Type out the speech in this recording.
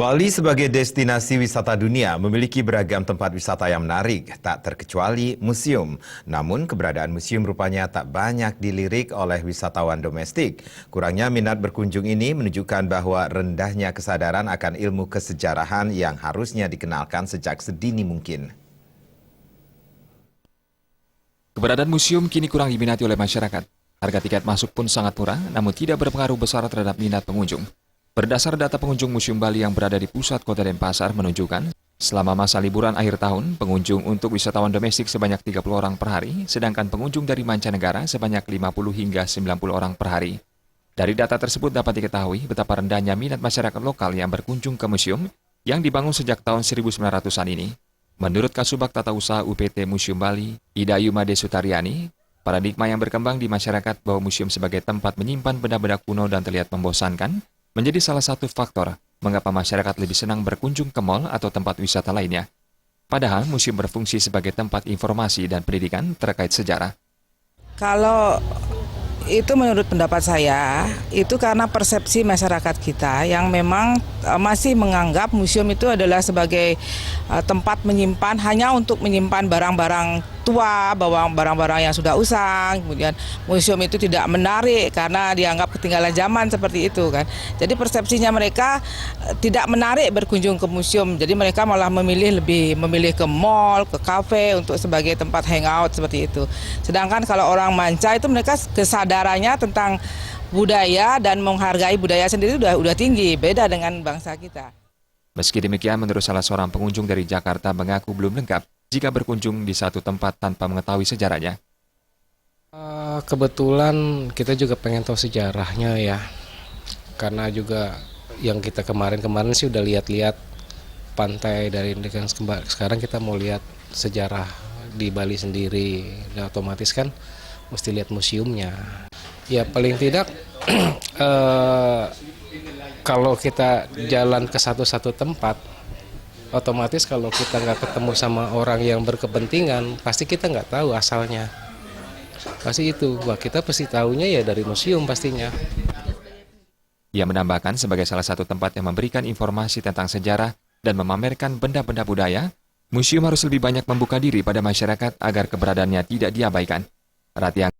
Bali sebagai destinasi wisata dunia memiliki beragam tempat wisata yang menarik, tak terkecuali museum. Namun keberadaan museum rupanya tak banyak dilirik oleh wisatawan domestik. Kurangnya minat berkunjung ini menunjukkan bahwa rendahnya kesadaran akan ilmu kesejarahan yang harusnya dikenalkan sejak sedini mungkin. Keberadaan museum kini kurang diminati oleh masyarakat. Harga tiket masuk pun sangat murah, namun tidak berpengaruh besar terhadap minat pengunjung. Berdasar data pengunjung Museum Bali yang berada di pusat kota Denpasar menunjukkan, selama masa liburan akhir tahun, pengunjung untuk wisatawan domestik sebanyak 30 orang per hari, sedangkan pengunjung dari mancanegara sebanyak 50 hingga 90 orang per hari. Dari data tersebut dapat diketahui betapa rendahnya minat masyarakat lokal yang berkunjung ke museum yang dibangun sejak tahun 1900-an ini. Menurut Kasubag Tata Usaha UPT Museum Bali, Ida Yumade Sutariani, paradigma yang berkembang di masyarakat bahwa museum sebagai tempat menyimpan benda-benda kuno dan terlihat membosankan menjadi salah satu faktor mengapa masyarakat lebih senang berkunjung ke mal atau tempat wisata lainnya. Padahal museum berfungsi sebagai tempat informasi dan pendidikan terkait sejarah. Kalau itu menurut pendapat saya, itu karena persepsi masyarakat kita yang memang masih menganggap museum itu adalah sebagai tempat menyimpan, hanya untuk menyimpan barang-barang tua, barang-barang yang sudah usang. Kemudian museum itu tidak menarik karena dianggap ketinggalan zaman seperti itu kan. Jadi persepsinya mereka tidak menarik berkunjung ke museum. Jadi mereka malah lebih memilih ke mall, ke kafe untuk sebagai tempat hangout seperti itu. Sedangkan kalau orang manca itu mereka kesadarannya tentang budaya dan menghargai budaya sendiri udah tinggi, beda dengan bangsa kita. Meski demikian, menurut salah seorang pengunjung dari Jakarta mengaku belum lengkap jika berkunjung di satu tempat tanpa mengetahui sejarahnya. Kebetulan kita juga pengen tahu sejarahnya ya, karena juga yang kita kemarin sih udah lihat-lihat pantai dari sekarang kita mau lihat sejarah di Bali sendiri, dan otomatis kan mesti lihat museumnya. Ya paling tidak kalau kita jalan ke satu tempat, otomatis kalau kita nggak ketemu sama orang yang berkepentingan, pasti kita nggak tahu asalnya. Pasti itu, wah kita pasti tahunya ya dari museum pastinya. Ia menambahkan sebagai salah satu tempat yang memberikan informasi tentang sejarah dan memamerkan benda-benda budaya, museum harus lebih banyak membuka diri pada masyarakat agar keberadaannya tidak diabaikan. Ratiang